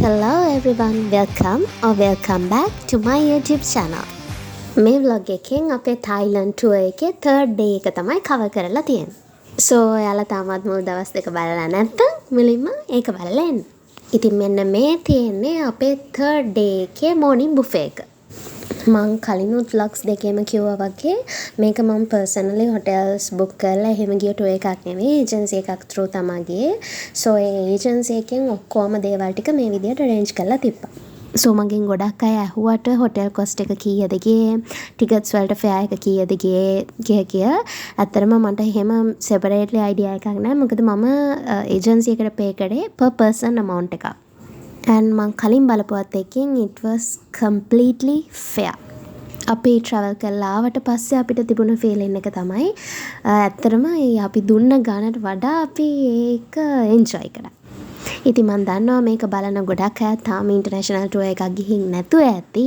Hello everyone, welcome back to my YouTube channel. මේ vlog එකෙන් අපේ Thailand tour එකේ third day එක තමයි cover කරලා තියෙන්නේ. So ඔයාලා තාමත් මුල් දවස් දෙක බලලා නැත්නම් මුලින්ම ඒක බලලා එන්න. ඉතින් මෙන්න මේ තියෙන්නේ අපේ third day එකේ morning buffet එක. මං කලිනුත් vlogs දෙකේම කිව්වා වගේ මේක මම personally hotels book කරලා එහෙම ගිය tour එකක් නෙවෙයි agency එකක් through තමයි ගියේ. So ඒ agency එකෙන් ඔක්කොම දේවල් ටික මේ විදිහට arrange කරලා තිබ්බා. So මගෙන් ගොඩක් අය ඇහුවට hotel cost එක කීයද ගියේ, tickets වලට fare එක කීයද ගියේ කිය. ඇත්තටම මට එහෙම separately idea එකක් නැහැ. මොකද මම agency එකට pay කරේ per person amount එකක්. and මං කලින් බලපුවත් එකකින් it was completely fair. අපි travel කරලා ආවට පස්සේ අපිට තිබුණ feeling එක තමයි ඇත්තටම අපි දුන්න ගානට වඩා අපි ඒක enjoy කරා. ඉතින් මම දන්නවා මේක බලන ගොඩක් අය තාම international tour එකක් ගිහින් නැතුව ඇති.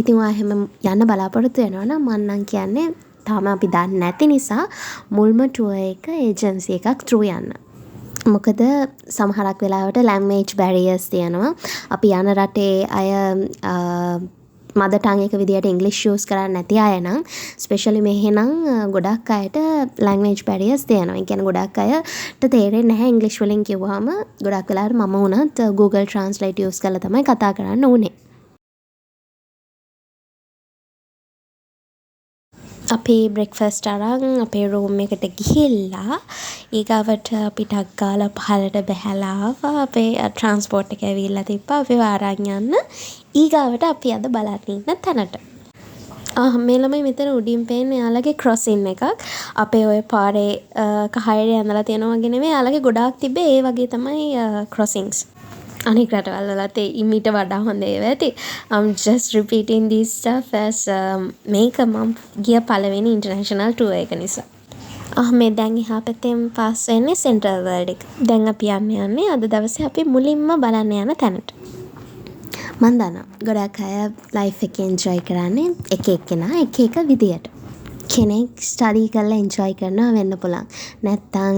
ඉතින් ඔයා එහෙම යන්න බලාපොරොත්තු වෙනවා නම් මම නම් කියන්නේ තාම අපි දන්නේ නැති නිසා මුල්ම tour එක agency එකක් through යන්න. මොකද සමහරක් වෙලාවට language barriers තියෙනවා. අපි යන රටේ අය mother tongue එක විදියට English use කරන්නේ නැති අය නම් especially මෙහෙනම් ගොඩක් අයට language barriers තියෙනවා. ඒ කියන්නේ ගොඩක් අයට තේරෙන්නේ නැහැ English වලින් කිව්වහම ගොඩක් වෙලාවට මම වුණත් Google Translate use කරලා තමයි කතා කරන්න ඕනේ. අපි breakfast අරන් අපේ room එකට ගිහිල්ලා ඊගාවට අපි ටක් ගාලා පහළට බහැලා ආවා. අපේ transport එක ඇවිල්ලා තිබ්බා අපේ අරන් යන්න. ඊගාවට අපි අද බලන්න ඉන්න තැනට. මේ ළමයි මෙතන උඩින් පේන්නේ යාළගේ crossing එකක්. අපේ ඔය පාරේ කහයට යනලා තියෙනවා වගේ නෙමෙයි. යාළගේ ගොඩාක් තිබ්බේ ඒ වගේ තමයි crossings. අනික රටවල් වලත් ඊට වඩා හොඳ ඒවා ඇති. I'm just repeating this stuff as මේක මම ගිය පළවෙනි international tour එක නිසා. මේ දැන් එහා පැත්තෙන් පාස් වෙන්නේ Central World එක. දැන් අපි යන්නේ අද දවසේ අපි මුලින්ම බලන්න යන තැනට. මම දන්නවා ගොඩක් අය life එක enjoy කරන්නේ එක එක්කෙනා එක එක විදියට. කෙනෙක් ස්ටඩි කරලා enjoy කරනවා වෙන්න පුළුවන්. නැත්නම්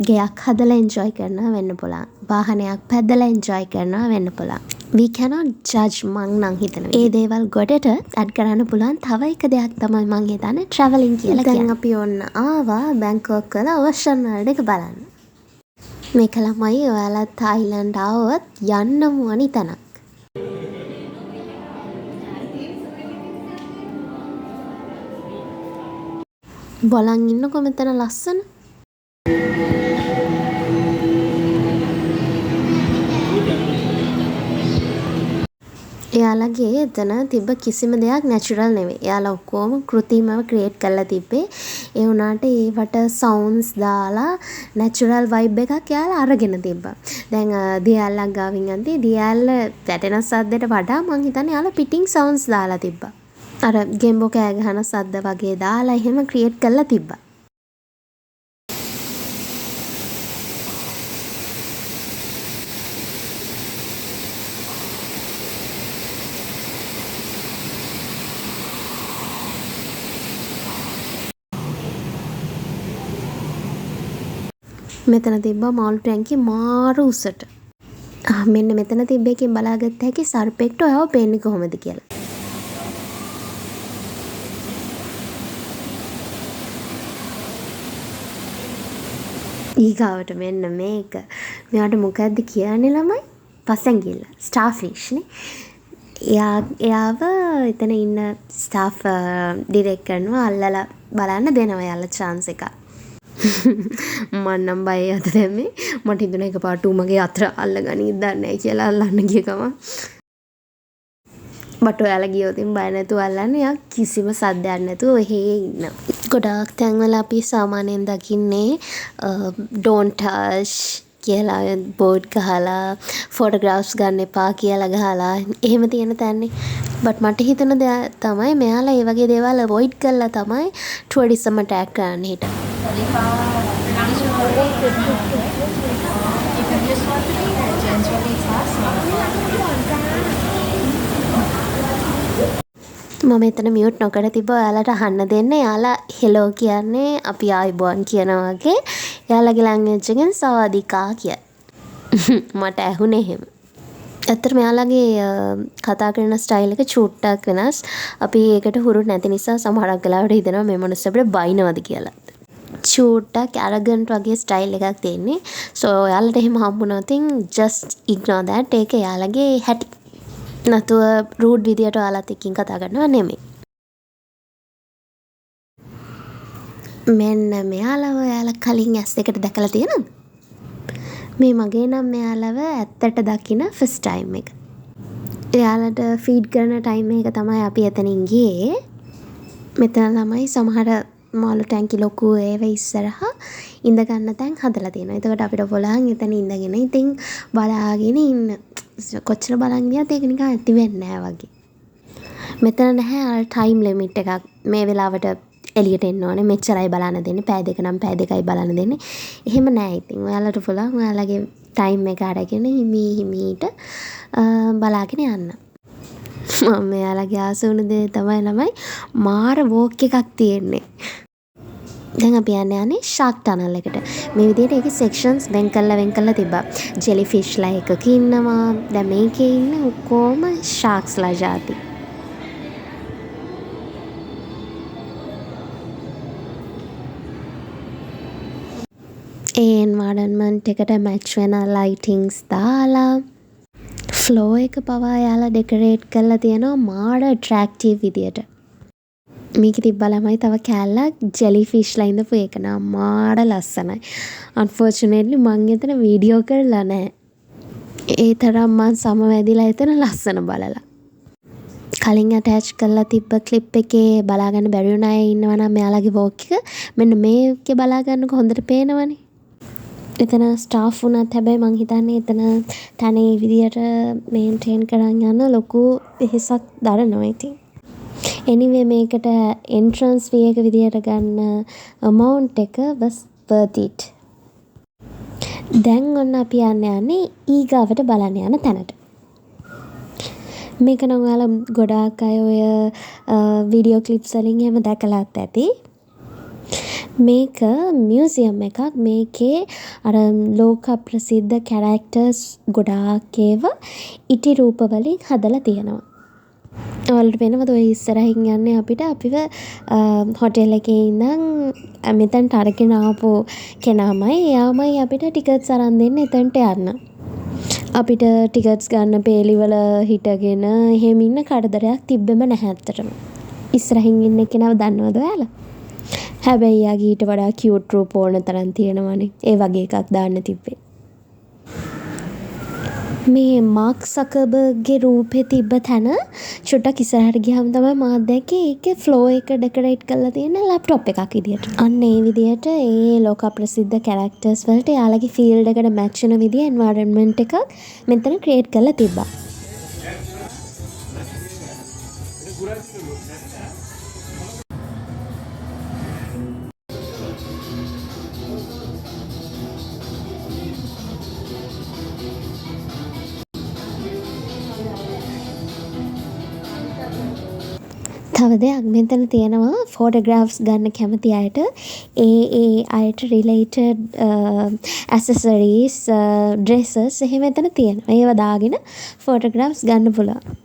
ගෙයක් හදලා enjoy කරනවා වෙන්න පුළුවන්. වාහනයක් පැදලා enjoy කරනවා වෙන්න පුළුවන්. We cannot judge මං නම් හිතනවා. ඒ දේවල් ගොඩට add කරන්න පුළුවන් තව එක දෙයක් තමයි මං හිතන්නේ traveling කියලා කියන්නේ. දැන් අපි ඔන්න ආවා බැංකොක් වල ocean world එක බලන්න. මේක ළමයි ඔයාලා තායිලන්ත ආවොත් යන්නම ඕනි තැනක්. බලන් ඉන්නකො මෙතන ලස්සන. එයාලගේ එතන තිබ්බ කිසිම දෙයක් නැචරල් නෙවෙයි. එයාලා ඔක්කොම කෘත්‍රිමව ක්‍රියේට් කරලා තිබ්බේ. ඒ වුණාට ඒවට සවුන්ඩ්ස් දාලා නැචරල් වයිබ් එකක් එයාලා අරගෙන තිබ්බා. දැන් දියැලක් ගාවින් යද්දී දියැල වැටෙන සද්දයට වඩා මං හිතන්නේ එයාලා පිටින් සවුන්ඩ්ස් දාලා තිබ්බා. අර ගෙම්බෝ කෑ ගහන සද්ද වගේ දාලා එහෙම ක්‍රියේට් කරලා තිබ්බා. මෙතන තිබ්බා මාළු ටැංකිය මාරු උසට. මෙන්න මෙතන තිබ්බ එකෙන් බලාගත්ත හැකි සර්පෙක්ට ඔයාව පේන්නේ කොහොමද කියලා. ඊගාවට මෙන්න මේක. මෙයාට මොකද්ද කියන්නේ ළමයි? පසංගිල්ල. ස්ටාර්ෆිෂ් නේ. එයාව එතන ඉන්න ස්ටාෆ් ඩිරෙක්ට් කරනවා අල්ලලා බලන්න දෙනවා යාලා chance එකක්. මම නම් බයයි අත දැම්මේ. මට හිතුණා එකපාරට මගේ අතර අල්ලගනින්න දන්නේ කියලා අල්ලන්න ගිය ගමන්. බට ඔයාලා ගියොත් බය නැතුව අල්ලන්න. යා කිසිම සද්දයක් නැතුව එහෙ ඉන්න. ගොඩාක් තැන්වල අපි සාමාන්‍යයෙන් දකින්නේ don't touch කියලා බෝඩ් ගහලා ෆොටෝග්‍රාෆ්ස් ගන්න එපා කියලා ගහලා එහෙම තියෙන තැන්නේ. බට් මට හිතෙන දේ තමයි මෙයාලා මේ වගේ දේවල් අවොයිඩ් කරලා තමයි ටුවරිසම් අටැක් කරන්න හිටන්. මම එතන මියුට් නොකර තිබ්බා ඔයාලට අහන්න දෙන්න. එයාලා හෙලෝ කියන්නේ අපි ආයිබෝන් කියනවා වගේ. එයාලගේ ලැන්ග්වේජ් එකෙන් සවාදිකා කිය. මට ඇහුනේ එහෙම. ඇත්තට මෙයාලගේ කතා කරන ස්ටයිල් එක චුට්ටක් වෙනස්. අපි ඒකට හුරු නැති නිසා සමහරක් වෙලාවට හිතෙනවා මේ මිනිස්සු අපිට බයිනවද කියලා. චුට්ටක් ඇරගන්ට් වගේ ස්ටයිල් එකක් තියෙන්නේ. සෝ ඔයාලට එහෙම හම්බුනොත් just ignore that. ඒක එයාලගේ හැටි. නැතුව රූඩ් විදියට ඔයාලත් එක්කින් කතා කරනවා නෙමෙයි. මෙන්න මෙයාලව ඔයාලා කලින් ඇස් දෙකට දැකලා තියෙනවද? මේ මගේ නම් මෙයාලව ඇත්තට දකින ෆස්ට් ටයිම් එක. එයාලට ෆීඩ් කරන ටයිම් එක තමයි අපි එතනින් ගියේ. මෙතන ළමයි සමහර මාළු ටැංකි ලොකු ඒව ඉස්සරහා ඉඳ ගන්න තැන් හදලා තියෙනවා. එතකොට අපිට පුළුවන් එතන ඉඳගෙන ඉතින් බලාගෙන ඉන්න. කොච්චර බලන් ගියත් ඒක නිකන් ඇති වෙන්නේ නැහැ වගේ. මෙතන නැහැ අර ටයිම් ලිමිට් එකක්. මේ වෙලාවට එළියට එන්න ඕනේ. මෙච්චරයි බලන්න දෙන්නේ. පැය දෙක නම් පැය දෙකයි බලන්න දෙන්නේ. එහෙම නැහැ ඉතින්. ඔයාලට පුළුවන් ඔයාලගේ ටයිම් එක අරගෙන හිමීට බලාගෙන යන්න. මම මෙයාලගේ ආස වුණ දේ තමයි ළමයි මාර වෝක් එකක් තියෙන්නේ. දැන් අපි යන්නේ ෂාක් ටනල් එකට. මේ විදිහට ඒකේ සෙක්ෂන්ස් වෙන් කරලා තිබ්බා. ජෙලි ෆිෂ්ලා එකක ඉන්නවා. දැන් මේකේ ඉන්න ඔක්කොම ෂාක්ස්ලා જાති. ඒ එන්වයරන්මන්ට් එකට මැච් වෙන ලයිටින්ග්ස් දාලා ෆ්ලෝ එක පවා යාලා ඩෙකරේට් කරලා තියෙනවා මාර ඇට්‍රැක්ටිව් විදියට. මේකේ තිබ්බා ළමයි තව කෑල්ලක් ජෙලි ෆිෂ්ලා ඉඳපු එක නම් මාර ලස්සනයි. අන්ෆෝචුනේට්ලි මං එතන වීඩියෝ කරලා නැහැ. ඒ තරම් මං සමවැදිලා එතන ලස්සන බලලා. කලින් ඇටච් කරලා තිබ්බ ක්ලිප් එකේ බලා ගන්න බැරි වුණ අය ඉන්නවා නම් මෙයාලගේ වෝක් එක මෙන්න මේකේ බලා ගන්නකො හොඳට පේනවනේ. එතන ස්ටාෆ් වුණත් හැබැයි මං හිතන්නේ එතන තනේ විදියට මේන්ටේන් කරන් යන ලොකු වෙහෙසක් දරනවා ඉතින්. anyway මේකට entrance fee එක විදියට ගන්න amount එක was worth it. දැන් ඔන්න අපි යන්නේ ඊගාවට බලන්න යන තැනට. මේක නම් ඔයාලා ගොඩාක් අය ඔය වීඩියෝ ක්ලිප්ස් වලින් එහෙම දැකලාත් ඇති. මේක මියුසියම් එකක්. මේකේ අර ලෝක ප්‍රසිද්ධ කැරක්ටර්ස් ගොඩාක් ඒවා ඉටි රූප වලින් හදලා තියෙනවා. ඔයාලට පේනවද ඔය ඉස්සරහින් යන්නේ අපිව හොටෙල් එකේ ඉඳන් මෙතනට අරගෙන ආපු කෙනාමයි එයාමයි අපිට ටිකට්ස් අරන් දෙන්න එතනට යන්න. අපිට ටිකට්ස් ගන්න පේලිවල හිටගෙන එහෙම ඉන්න කරදරයක් තිබ්බෙම නැහැ ඇත්තටම. ඉස්සරහින් ඉන්න කෙනාව දන්නවද ඔයාලා? හැබැයි යාගේ ඊට වඩා කියුට් රූප ඕන තරම් තියෙනවනේ. ඒ වගේ එකක් දාන්න තිබ්බේ. මේ මාක් සකර්බර්ග්ගේ රූපේ තිබ්බ තැන චුට්ටක් ඉස්සරහට ගියාම තමයි මා දැක්කේ ඒකේ ෆ්ලෝ එක ඩෙකරේට් කරලා තියෙන ලැප්ටොප් එකක් විදියට. අන්න ඒ විදියට ඒ ලෝක ප්‍රසිද්ධ කැරක්ටර්ස් වලට යාළගේ ෆීල්ඩ් එකට මැච් වෙන විදිය එන්වයරන්මන්ට් එකක් මෙතන ක්‍රියේට් කරලා තිබ්බා. තව දෙයක් මෙතන තියෙනවා ෆොටෝග්‍රාෆ්ස් ගන්න කැමති අයට ඒ අයට රිලේටඩ් ඇසසරීස් ඩ්‍රෙසස් එහෙම එතන තියෙනවා. ඒවා දාගෙන ෆොටෝග්‍රාෆ්ස් ගන්න පුළුවන්.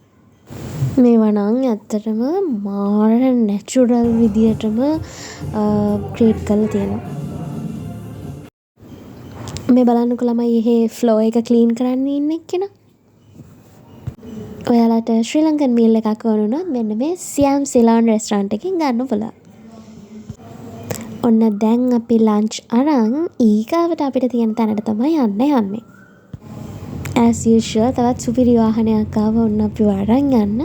මේවා නම් ඇත්තටම මාර නැචුරල් විදියටම ක්‍රියේට් කරලා තියෙනවා. මේ බලන්නකො ළමයි එහෙ ෆ්ලෝ එක ක්ලීන් කරන්න ඉන්න එක්කෙනා. ඔයාලට ශ්‍රී ලංකන් මීල් එකක් වුණොත් මෙන්න මේ සියම් සිලාන් රෙස්ටරන්ට් එකෙන් ගන්න පුළුවන්. ඔන්න දැන් අපි ලන්ච් අරන් ඊගාවට අපිට තියෙන තැනට තමයි යන්නේ. as usual තවත් සුපිරි වාහනයක් ආව ඔන්න අපි වරන් යන්න.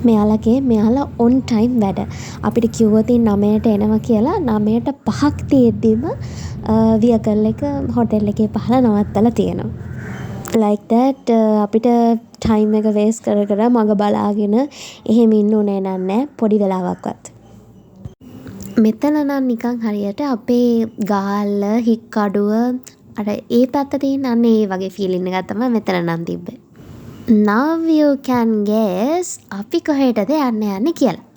මෙයාලා on time වැඩ. අපිට කිව්වොත් 9ට එනවා කියලා 9ට 5ක් තියෙද්දිම vehicle එක හොටෙල් එකේ පහළ නවත්තලා තියෙනවා. like that අපිට ටයිම් එක වේස්ට් කර මග බලාගෙන එහෙම ඉන්න උනේ නැහැ පොඩි වෙලාවක්වත්. මෙතන නම් නිකන් හරියට අපේ ගාල්ල හික්කඩුව අර ඒ පැත්ත තියෙන අන්න ඒ වගේ ෆීලින් එකක් තමයි මෙතන නම් තිබ්බේ. Now you can guess අපි කොහෙටද යන්නේ කියලා.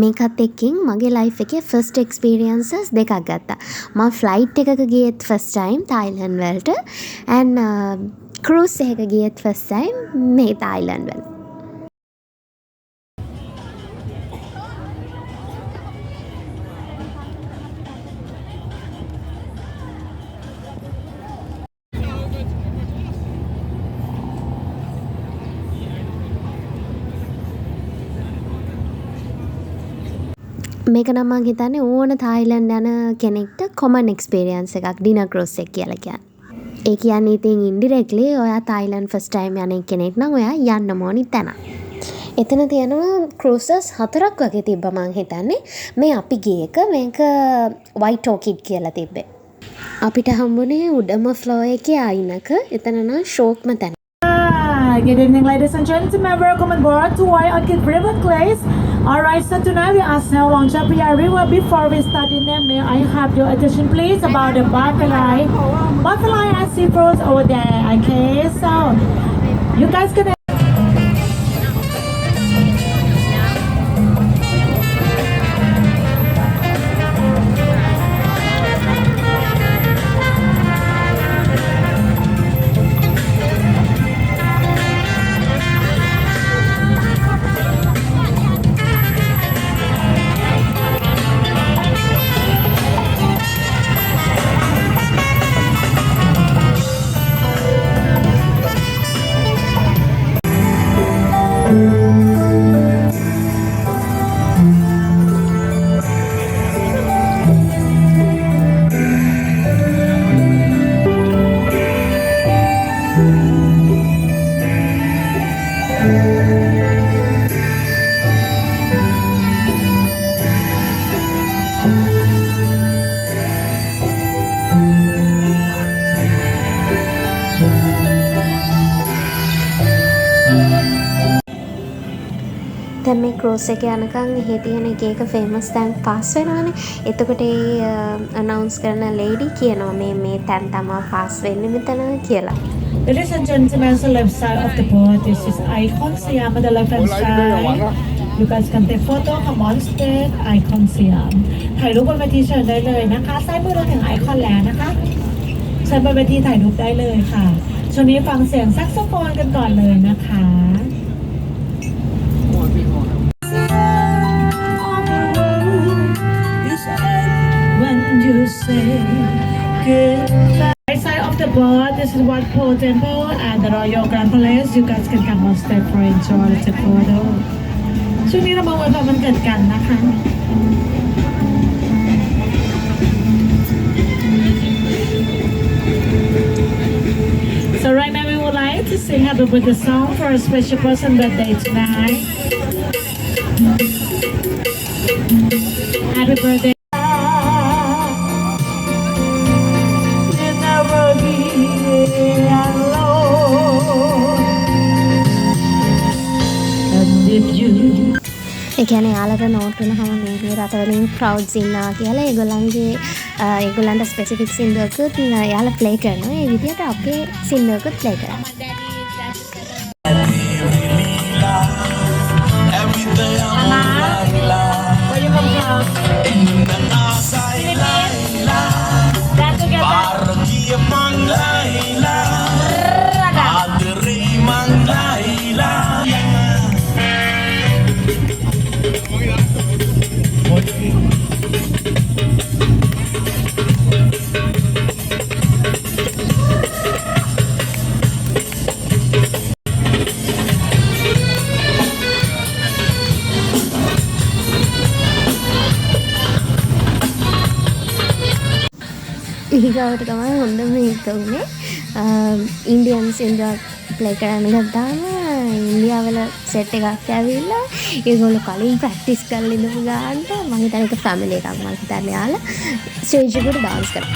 මේකත් එක්කින් මගේ ලයිෆ් එකේ ෆස්ට් එක්ස්පීරියන්සස් දෙකක් ගත්තා. මම ෆ්ලයිට් එකක ගියෙත් ෆස්ට් ටයිම් තායිලන්ඩ් වලට and cruise එකක ගියෙත් ෆස්ට් ටයිම් මේ තායිලන්ඩ් වල. මේක නම් මං හිතන්නේ ඕන තායිලන්ඩ් යන කෙනෙක්ට කොමන් එක්ස්පීරියන්ස් එකක් ඩිනර් ක්‍රූස් එක කියලා කියන්නේ. ඒ කියන්නේ ඉතින් ඉන්ඩිරෙක්ට්ලි ඔයා තායිලන්ඩ් ෆස්ට් ටයිම් යන කෙනෙක් නම් ඔයා යන්න ඕනි තැන. එතන තියෙනවා ක්‍රූසස් 4ක් වගේ තිබ්බා මං හිතන්නේ. මේ අපි ගිය එක මේක වයිට් ඕකිඩ් කියලා තිබ්බේ. අපිට හම්බුනේ උඩම ෆ්ලෝ එකේ අයිනක. එතන නම් ෂෝක්ම තැන. Good evening, ladies and gentlemen. Welcome aboard to White Orchid River Place. Alright, so tonight we are now on Chapia River. Before we start in there, may I have your attention please about the butterfly. Butterfly and seafruits over there, okay? So, you guys can... දැන් මේ cruise එක යනකම් එහෙ තියෙන එක එක famous තැන් pass වෙනවානේ. එතකොට ඒ අනවුන්ස් කරන ලේඩි කියනවා මේ තැන් තමයි පාස් වෙන්නේ මෙතන කියලා. Ladies and gentlemen, so left side of the boat, this is Icon Siam on the left hand side. You guys can take photo, come on stage, Icon Siam. ถ่ายรูปบนเวทีเชิญได้เลยนะคะซ้ายมือเราถึงไอคอนแล้วนะคะเชิญบนเวทีถ่ายรูปได้เลยค่ะช่วงนี้ฟังเสียงแซกโซโฟนกันก่อนเลยนะคะ When you say goodbye. Right side of the board, this is Wat Po Temple and the Royal Grand Palace. You guys can come on step for enjoy the photo. ช่วงนี้เรามาอวยพรวันเกิดกันนะคะ So right now we would like to sing happy birthday song for a special person birthday tonight. Happy birthday. ඒ කියන්නේ යාළට note වෙනවම මේ රටවලින් ක්‍රවුඩ්ස් ඉන්නවා කියලා ඒගොල්ලන්ට specific සින්දුවකුත් යාළා play කරනවා. ඒ විදිහට අපේ සින්දුවකුත් play කරනවා. ඊගාවට තමයි හොඳම එක උනේ ඉන්දියන් සින්දුවක් ප්ලේ කරන්න ගත්තාම ඉන්දියාවල සෙට් එකක් ඇවිල්ලා ඒගොල්ලෝ කලින් ප්‍රැක්ටිස් කරලා ඉඳපු ගානට මම හිතන්නේ ඒක ෆැමිලි එකක් මම හිතන්නේ යාලා ස්ටේජ් එකට ඩාන්ස් කරා.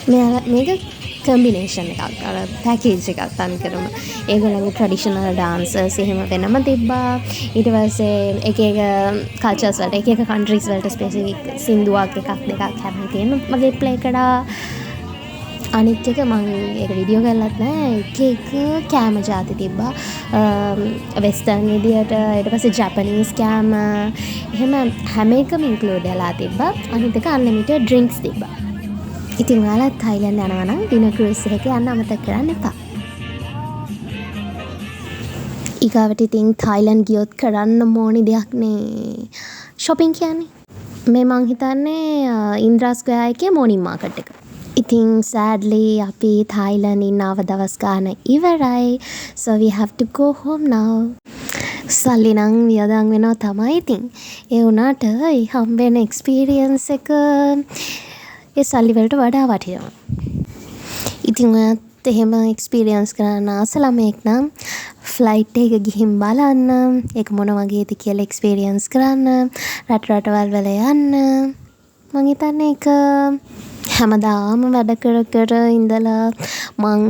මේක කම්බිනේෂන් එකක් අර පැකේජ් එකක් තනිකරම ඒගොල්ලන්ගේ ට්‍රැඩිෂනල් ඩාන්සර්ස් එහෙම වෙනම තිබ්බා ඊට පස්සේ එක එක කල්චර්ස් වලට එක එක කන්ට්‍රීස් වලට ස්පෙસિෆික් සින්දුවක් එකක් දෙකක් හැම තියෙන මගේ ප්ලේ කරා අනිත් එක මම ඒක වීඩියෝ කරලත් නෑ එක එක කෑම ಜಾති තිබ්බා වෙස්ටර්න් විදියට ඊට පස්සේ ජපනීස් කෑම එහෙම හැම එකම ඉන්ක්ලූඩ් වෙලා තිබ්බා අනිත් එක අන්ලිමිටඩ් ඩ්‍රින්ක්ස් තිබ්බා ඉතින් ඔයාලා තායිලන්ඩ් යනවා නම් ඩිනර් ක්‍රූස් එකක යන්න අමතක කරන්න එපා. ඊගාවට ඉතින් තායිලන්ඩ් ගියොත් කරන්න ඕනි දෙයක් නේ shopping කියන්නේ. මේ මං හිතන්නේ ඉන්ද්‍රා ස්ක්වයර් එකේ මෝර්නින් මාකට් එක. ඉතින් sadly අපි තායිලන්ඩ් ඉන්නව දවස් ගන්න ඉවරයි. So we have to go home now. සල්ලි නම් වියදම් වෙනවා තමයි ඉතින්. ඒ වුණාට හම්බෙන experience එක ඒ සල්ලි වලට වඩා වටිනවා. ඉතින් ඔයත් එහෙම එක්ස්පීරියන්ස් කරන්න ආස ළමයෙක් නම් ෆ්ලයිට් එක ගිහින් බලන්න ඒක මොන වගේද කියලා එක්ස්පීරියන්ස් කරන්න රටවල් වල යන්න මං හිතන්නේ ඒක හැමදාම වැඩ කර ඉඳලා මං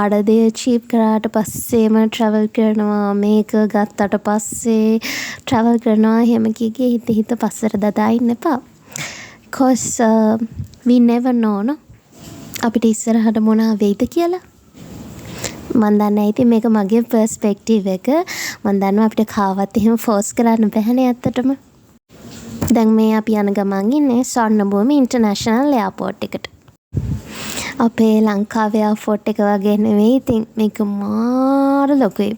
අඩදේ චීප් කරාට පස්සේම ට්‍රැවල් කරනවා මේක ගත්තට පස්සේ ට්‍රැවල් කරනවා එහෙම කීකේ හිත පස්සට දදා ඉන්න එපා. Because we never know no අපිට ඉස්සරහට මොනවා වෙයිද කියලා මන් දන්නේ ඉතින් මේක මගේ පර්ස්පෙක්ටිව් එක මන් දන්නවා අපිට කාවත් එහෙම ෆෝස් කරන්න බැහැනේ ඇත්තටම දැන් මේ අපි යන ගමන් ඉන්නේ ස්වර්ණභූමි ඉන්ටර්නැෂනල් එයාපෝට් එකට අපේ ලංකාවේ එයාපෝට් එක වගේ නෙවෙයි ඉතින් මේක මාර ලොකුයි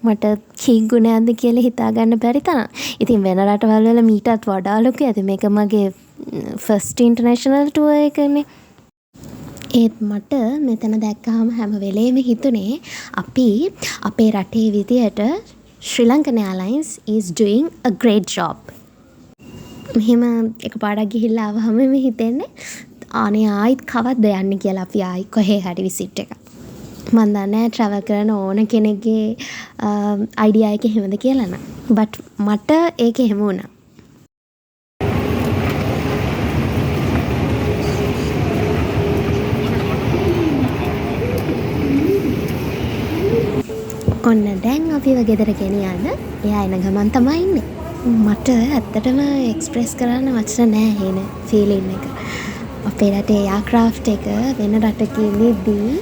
මට කී ගුණයක්ද කියලා හිතා ගන්න බැරි තරම් ඉතින් වෙන රටවල් වල මීටත් වඩා ලොකුයි අද මේක මගේ ෆස්ට් ඉන්ටර්නැෂනල් ටුවර් එකනේ ඒත් මට මෙතන දැක්කහම හැම වෙලේම හිතුනේ අපි අපේ රටේ විදියට Sri Lankan Airlines is doing a great job. මෙහෙම එකපාරක් ගිහිල්ලා ආවම මේ හිතෙන්නේ අනේ ආයිත් කවද්ද යන්නේ කියලා අපි ආයි කොහේ හරි විසිට් එකක්. මන් දන්නේ ට්‍රැවල් කරන ඕන කෙනෙක්ගේ අයිඩියා එක එහෙමද කියලා නෑ. බට් මට ඒක එහෙම වුණා. ඔන්න දැන් අපිව ගෙදර ගෙනියන්න එයා එන ගමන් තමයි ඉන්නේ. මට ඇත්තටම එක්ස්ප්‍රෙස් කරන්න වචන නෑ එන ෆීලින් එක. අපේ රටේ එයාක්‍රාෆ්ට් එක වෙන රටක ඉඳිද්දී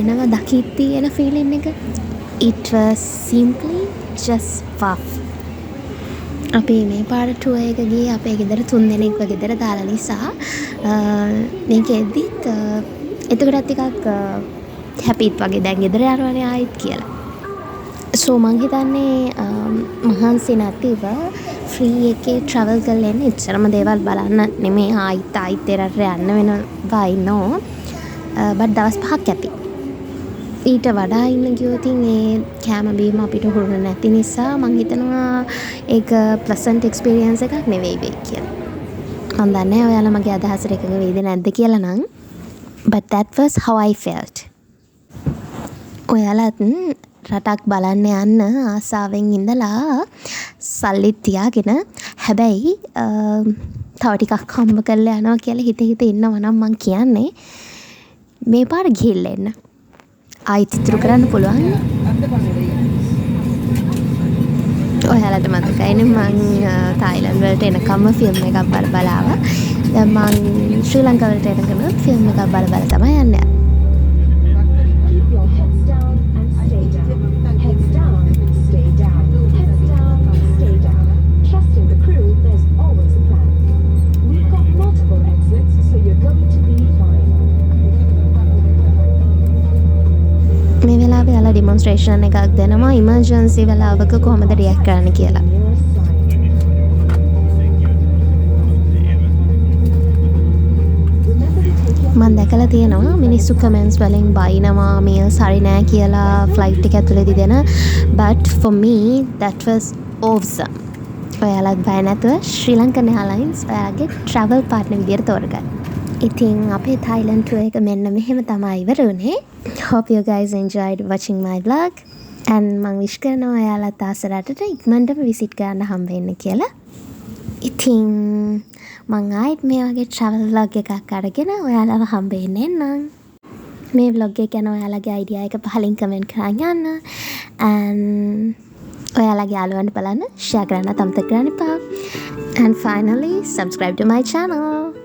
එනවා දකිද්දී එන ෆීලින් එක. It was simply just puff. අපි මේ පාර ටුවර් එක ගියේ අපේ ගෙදර 3 දෙනෙක්ව ගෙදර දාලා නිසා මේක එද්දිත් එතකොටත් ටිකක් හැපිත් වගේ දැන් ගෙදර යනවනේ ආයිත් කියලා. සෝ මං හිතන්නේ මහන්සි නැතිව ෆ්‍රී එකේ ට්‍රැවල් කරලා එන්න එච්චරම දේවල් බලන්න නෙමෙයි ආයිත් ඒ රටට යන්න වෙනවා ඉන්නෝ බට් දවස් 5ක් ඇති ඊට වඩා ඉන්න ගියොත් ඒ කැම බීම අපිට හුරුන නැති නිසා මං හිතනවා ඒක ප්ලසන්ට් එක්ස්පීරියන්ස් එකක් නෙවෙයි වෙයි කියලා මං දන්නේ ඔයාලා මගේ අදහසට එකඟ වෙයිද නැද්ද කියලා නම් but that was how I felt ඔයාලත් රටක් බලන්න යන්න ආසාවෙන් ඉඳලා සල්ලිත් තියාගෙන හැබැයි තව ටිකක් හම්බ කරලා යනවා කියලා හිත ඉන්නවා නම් මං කියන්නේ මේ පාර ගිහිල්ලා එන්න. ආයිත් ඉතුරු කරන්න පුළුවන්. ඔයාලට මතකයිනේ මං තායිලන්ඩ් වලට එනකම්ම ෆිල්ම් එකක් බලබලාව. දැන් මං ශ්‍රී ලංකාවට එනකම ෆිල්ම් එකක් බලබලා තමයි යන්නේ. මේ වෙලාවේ යාලා ඩෙමොන්ස්ට්‍රේෂන් එකක් දෙනවා ඉමර්ජන්සි වෙලාවක කොහොමද රියැක්ට් කරන්න කියලා. මම දැකලා තියෙනවා මිනිස්සු කමෙන්ට්ස් වලින් බයිනවා meals හරි නෑ කියලා ෆ්ලයිට් එක ඇතුලේදී දෙන but for me that was awesome. ඔයාලත් බය නැතුව ශ්‍රී ලංකන් එයාර්ලයින්ස් ඔයාගේ travel partner විදියට තෝරගන්න. ඉතින් අපේ Thailand tour එක මෙන්න මෙහෙම තමයි ඉවර වුනේ. Hope you guys enjoyed watching my vlog and මං wish කරනවා ඔයාලත් ආස රටට ඉක්මනටම visit කරන්න හම්බ වෙන්න කියලා. ඉතින් මං ආයෙත් මේ වගේ travel vlog එකක් අරගෙන ඔයාලව හම්බෙන්න එන්නම්. මේ vlog එක ගැන ඔයාලගේ අයිඩියා එක පහලින් කමෙන්ට් කරන් යන්න. and ඔයාලගේ යාළුවන්ට බලන්න share කරන්න අමතක කරන්න එපා. And finally subscribe to my channel.